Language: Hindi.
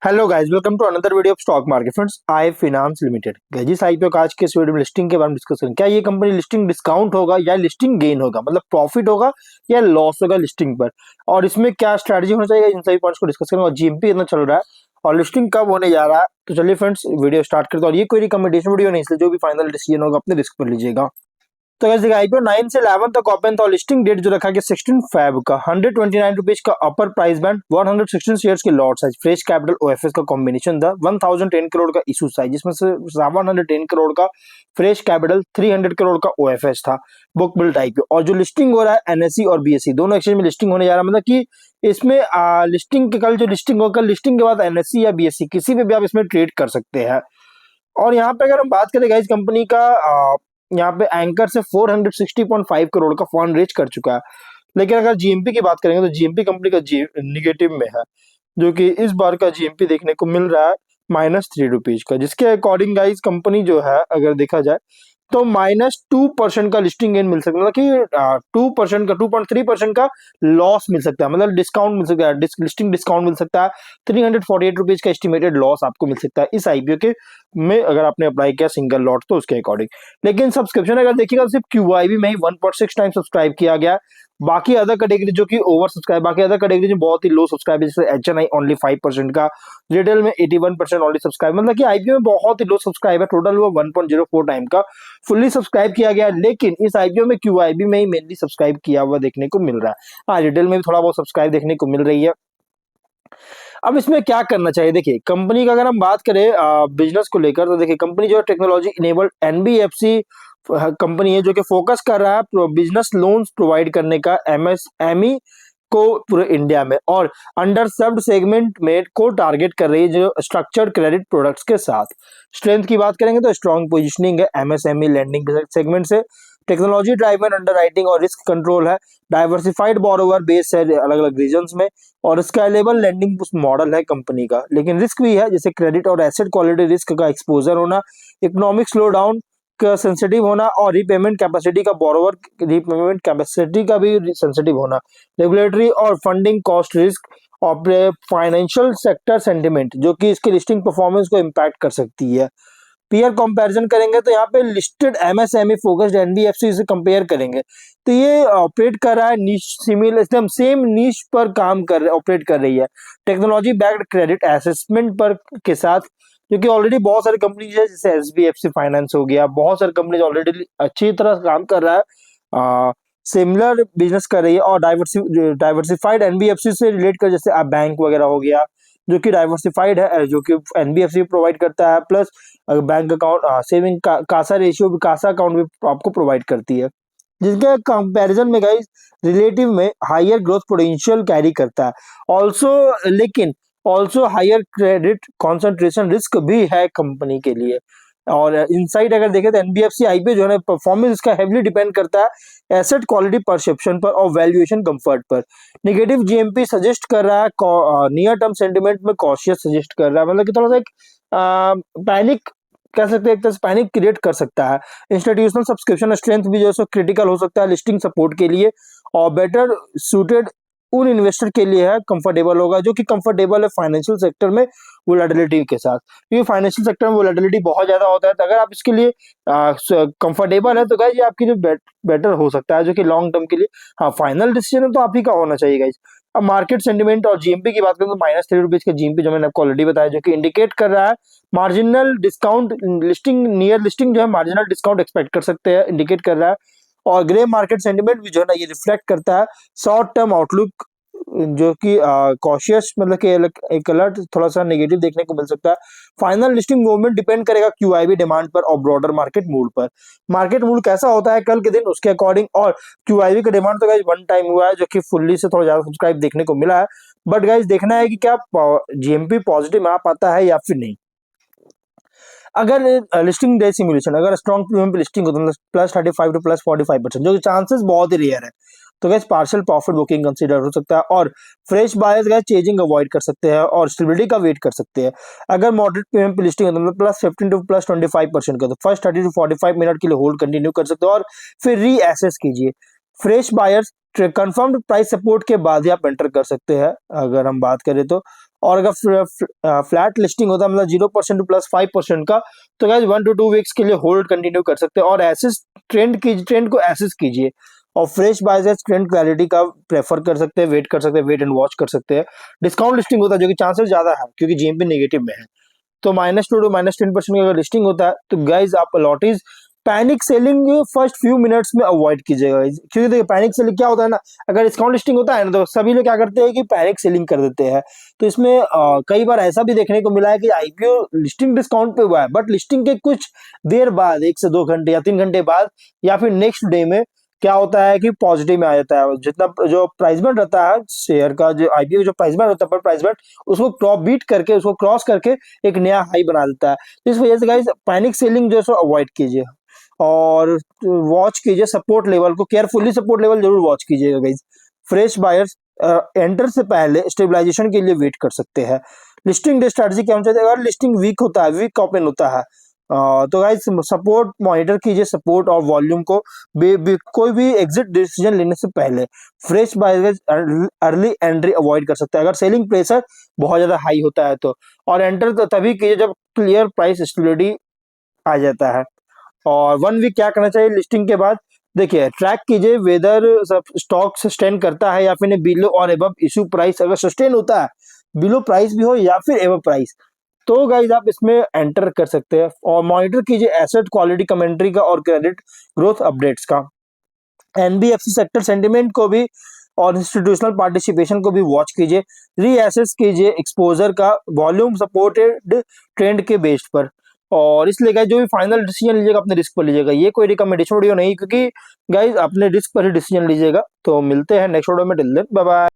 Hello guys, welcome to another video of stock market friends. I finance limited जिस आईपीओ का आज के इस वीडियो में लिस्टिंग के बारे में डिस्कस करेंगे। क्या ये कंपनी लिस्टिंग डिस्काउंट होगा या लिस्टिंग गेन होगा, मतलब प्रॉफिट होगा या लॉस होगा लिस्टिंग पर, और इसमें क्या स्ट्रैटेजी होना चाहिए, इन सभी पॉइंट्स को डिस्कस करेंगे। और जीएमपी कितना चल रहा है और लिस्टिंग कब होने जा रहा है, तो चलिए फ्रेंड्स वीडियो स्टार्ट करते हैं। और ये कोई रिकमेंडेशन वीडियो नहीं, इसलिए जो भी फाइनल डिसीजन होगा अपने रिस्क पर लीजिएगा। तो कैसे आईपीओ 9 से 11 तक ओपन था और लिस्टिंग डेट जो रखा गया 16 फेब का, 129 रुपीज का अपर प्राइस बैंड, 116 शेयर्स की lot size, fresh capital OFS का कॉम्बिनेशन था, 1010 करोड़ का इशू साइज, जिसमें से 110 करोड़ का फ्रेश कैपिटल, 300 करोड़ का ओएफएस था, बुक बिल्ट आईपीओ। और जो लिस्टिंग हो रहा है एनएससी और बीएससी दोनों एक्सचेंज में लिस्टिंग होने जा रहा है, मतलब कि इसमें लिस्टिंग के कल जो लिस्टिंग होगा, लिस्टिंग के बाद एनएससी या बीएससी किसी पे भी आप इसमें ट्रेड कर सकते हैं। और यहाँ पे अगर हम बात करें इस कंपनी का, यहाँ पे एंकर से 460.5 करोड़ का फंड रेज कर चुका है। लेकिन अगर जीएमपी की बात करेंगे तो जीएमपी कंपनी का निगेटिव में है, जो कि इस बार का जीएमपी देखने को मिल रहा है -3 रुपीज का, जिसके अकॉर्डिंग गाइस कंपनी जो है अगर देखा जाए तो -2% का लिस्टिंग गेन मिल सकता है, मतलब कि 2% का 2.3% का लॉस मिल सकता है, मतलब डिस्काउंट मिल सकता है, लिस्टिंग डिस्काउंट मिल सकता है। 348 रुपीज का एस्टिमेटेड लॉस आपको मिल सकता है इस आईपीओ के में, अगर आपने अप्लाई किया सिंगल लॉट तो उसके अकॉर्डिंग। लेकिन सब्सक्रिप्शन अगर देखिएगा सिर्फ क्यूआईबी में ही 1.6 टाइम सब्सक्राइब किया गया। बाकी अदर कैटेगरी जो कि ओवर सब्सक्राइब, बाकी अदर कैटेगरी जो बहुत ही लो सब्सक्राइब, जैसे एचएनआई ओनली 5% का, रिटेल में 81% ओनली सब्सक्राइब, मतलब कि आईपीओ में बहुत ही लो सब्सक्राइब है। टोटल वो 1.04 टाइम का फुल्ली सब्सक्राइब किया गया, लेकिन इस आईपीओ में क्यूआईबी में ही मेनली सब्सक्राइब किया हुआ देखने को मिल रहा है। हाँ, रिटेल में भी थोड़ा बहुत सब्सक्राइब देखने को मिल रही है। अब इसमें क्या करना चाहिए, देखिए कंपनी का अगर हम बात करें बिजनेस को लेकर, तो देखिए कंपनी जो है टेक्नोलॉजी इनेबल्ड एनबीएफसी कंपनी है, जो कि फोकस कर रहा है बिजनेस लोन्स प्रोवाइड करने का एमएसएमई को पूरे इंडिया में, और अंडर सर्व्ड सेगमेंट में को टारगेट कर रही है जो स्ट्रक्चर्ड क्रेडिट प्रोडक्ट्स के साथ। स्ट्रेंथ की बात करेंगे तो स्ट्रॉन्ग पोजिशनिंग है एमएसएमई लैंडिंग सेगमेंट से, टेक्नोलॉजी ड्राइवन अंडरराइटिंग और रिस्क कंट्रोल है, डाइवर्सिफाइड बोरोवर बेस है अलग अलग रीजन्स में, और स्केलेबल लैंडिंग मॉडल है कंपनी का। लेकिन रिस्क भी है, जैसे क्रेडिट और एसेट क्वालिटी रिस्क का एक्सपोजर होना, इकोनॉमिक स्लो डाउन का सेंसिटिव होना, और रीपेमेंट कैपेसिटी का बोरोवर रीपेमेंट कैपेसिटी का भी सेंसिटिव होना, रेगुलेटरी और फंडिंग कॉस्ट रिस्क, और फाइनेंशियल सेक्टर सेंटिमेंट जो कि इसकी लिस्टिंग परफॉर्मेंस को इम्पैक्ट कर सकती है। पीयर कंपैरिजन करेंगे तो यहाँ पे लिस्टेड एमएसएमई फोकस्ड एनबीएफसी से कंपेयर करेंगे तो ये ऑपरेट कर रहा है नीश सिमिलर, एकदम सेम नीश पर काम कर ऑपरेट कर रही है, टेक्नोलॉजी बैक्ड क्रेडिट असेसमेंट पर के साथ, जो कि ऑलरेडी बहुत सारी कंपनीज है, जैसे एसबीएफसी फाइनेंस हो गया, बहुत सारी कंपनीज ऑलरेडी अच्छी तरह काम कर रहा है, सिमिलर बिजनेस कर रही है। और डाइवर्सिफाइड एनबीएफसी से रिलेट कर, जैसे आप बैंक वगैरह हो गया जो कि डाइवर्सिफाइड है, जो कि एनबीएफसी प्रोवाइड करता है, plus bank account saving Kasa ratio भी, कासा अकाउंट भी आपको प्रोवाइड करती है, जिसके कंपैरिजन में गाइस रिलेटिव में हायर ग्रोथ पोटेंशियल कैरी करता है ऑल्सो। लेकिन also higher credit concentration risk भी है कंपनी के लिए। और इनसाइड अगर देखें तो एनबीएफसी आईपीओ जो है परफॉर्मेंस इसका हेवली डिपेंड करता है एसेट क्वालिटी परसेप्शन पर और वैल्यूएशन कंफर्ट पर। नेगेटिव जीएमपी सजेस्ट कर रहा है, नियर टर्म सेंटिमेंट में कॉशियस सजेस्ट कर रहा है, मतलब कि थोड़ा सा एक पैनिक कह सकते हैं, एक तरह से पैनिक क्रिएट कर सकता है। इंस्टीट्यूशनल सब्सक्रिप्शन स्ट्रेंथ भी जो है क्रिटिकल हो सकता है लिस्टिंग सपोर्ट के लिए, और बेटर सूटेड उन इन्वेस्टर के लिए है, कंफर्टेबल होगा जो कि कंफर्टेबल है फाइनेंशियल सेक्टर में वोलेटिलिटी के साथ, क्योंकि फाइनेंशियल सेक्टर में वोलेटिलिटी बहुत ज्यादा होता है। तो अगर आप इसके लिए कंफर्टेबल है तो गाइज ये आपके लिए बेटर हो सकता है, जो कि लॉन्ग टर्म के लिए। हाँ, फाइनल डिसीजन तो आप ही का होना चाहिए गाइज। अब मार्केट सेंटिमेंट और जीएमपी की बात करें तो -3 रुपीज का जीएमपी जो मैंने आपको ऑलरेडी बताया, जो कि इंडिकेट कर रहा है marginal discount, listing near listing जो है मार्जिनल डिस्काउंट एक्सपेक्ट कर सकते हैं, इंडिकेट कर रहा है। और ग्रे मार्केट सेंटिमेंट भी जो है ना ये रिफ्लेक्ट करता है शॉर्ट टर्म आउटलुक, जो कि कॉशियस, मतलब कि एक अलर्ट थोड़ा सा नेगेटिव देखने को मिल सकता है। फाइनल लिस्टिंग मूवमेंट डिपेंड करेगा क्यूआईबी डिमांड पर और ब्रॉडर मार्केट मूड पर। मार्केट मूड कैसा होता है कल के दिन उसके अकॉर्डिंग, और क्यूआईबी का डिमांड तो गाइस वन टाइम हुआ है, जो कि फुल्ली से थोड़ा ज्यादा सब्सक्राइब देखने को मिला है। बट गाइस देखना है कि क्या जीएमपी पॉजिटिव में आ पाता है या फिर नहीं। अगर लिस्टिंग डे सिमुलेशन, अगर स्ट्रॉन्ग प्रीमियम पे लिस्टिंग होता है +35 टू +45%, जो कि चांसेस बहुत ही रेयर है, तो gas partial profit booking consider हो सकता है, और fresh buyers gas chasing avoid कर सकते हैं और स्टेबिलिटी का वेट कर सकते हैं। अगर मॉडरेट प्रीमियम पे लिस्टिंग होता है मतलब +15 टू +25% का, तो फर्स्ट 30 टू 45 मिनट के लिए होल्ड कंटिन्यू कर सकते हो और फिर रीएसेस कीजिए। Fresh buyers confirmed price support के बाद ही आप एंटर कर सकते हैं, अगर हम बात करें तो। और अगर फ्लैट लिस्टिंग होता है मतलब 0% प्लस 5% का, तो गाइज 1 to 2 वीक्स के लिए होल्ड कंटिन्यू कर सकते हैं और एसेस ट्रेंड को एसेस कीजिए और फ्रेश बायर्स ट्रेंड क्लैरिटी का प्रेफर कर सकते हैं, वेट कर सकते हैं, वेट एंड वॉच कर सकते हैं। डिस्काउंट लिस्टिंग होता है जो कि चांसेस ज्यादा है क्योंकि जीएमपी नेगेटिव में है, तो -2 to -10% का अगर लिस्टिंग होता है तो गाइज आप allottees panic selling first few minutes में अवॉइड कीजिएगा guys। क्योंकि देखिए पैनिक सेलिंग क्या होता है ना, अगर डिस्काउंट लिस्टिंग होता है ना तो सभी लोग क्या करते हैं कि पैनिक सेलिंग कर देते हैं। तो इसमें कई बार ऐसा भी देखने को मिला है कि आईपीओ लिस्टिंग डिस्काउंट पे हुआ है बट लिस्टिंग के कुछ देर बाद 1 से 2 घंटे या 3 घंटे बाद या फिर नेक्स्ट डे में क्या होता है कि पॉजिटिव में आ जाता है, जितना जो प्राइस बैंड रहता है शेयर का, जो आईपीओ जो प्राइस बैंड होता है पर प्राइस बैंड उसको टॉप बीट करके उसको क्रॉस करके एक नया हाई बना देता है। तो इस वजह से गाइस पैनिक सेलिंग जो है सो अवॉइड कीजिए और वॉच कीजिए सपोर्ट लेवल को, केयरफुली सपोर्ट लेवल जरूर वॉच कीजिएगा गाइस। फ्रेश बायर्स एंटर से पहले स्टेबलाइजेशन के लिए वेट कर सकते हैं। लिस्टिंग डे स्ट्रेटजी क्या होना चाहिए, अगर लिस्टिंग वीक होता है, वीक ओपन होता है तो गाइस सपोर्ट मॉनिटर कीजिए, सपोर्ट और वॉल्यूम को कोई भी एग्जिट डिसीजन लेने से पहले fresh buyers early entry avoid कर सकते हैं अगर सेलिंग प्रेशर बहुत ज्यादा हाई होता है तो, और एंटर तो तभी कीजिए जब क्लियर प्राइस स्टेबिलिटी आ जाता है। और 1 वीक क्या करना चाहिए लिस्टिंग के बाद, देखिए ट्रैक कीजिए वेदर स्टॉक सस्टेन करता है या फिर नहीं, बिलो और एबव इशू प्राइस अगर सस्टेन होता है, बिलो प्राइस भी हो या फिर एबव प्राइस, तो गाइज आप इसमें एंटर कर सकते हैं। और मॉनिटर कीजिए एसेट क्वालिटी कमेंट्री का और क्रेडिट ग्रोथ अपडेट्स का। एनबीएफसी सेक्टर सेंटिमेंट को भी और इंस्टीट्यूशनल पार्टिसिपेशन को भी वॉच कीजिए। रीअसेस कीजिए एक्सपोजर का वॉल्यूम सपोर्टेड ट्रेंड के बेस पर। और इसलिए गाइज जो भी फाइनल डिसीजन लीजिएगा अपने रिस्क पर लीजिएगा, ये कोई रिकमेंडेशन वीडियो नहीं, क्योंकि गाइज अपने रिस्क पर ही डिसीजन लीजिएगा। तो मिलते हैं नेक्स्ट वीडियो में, टिल देन बाय बाय।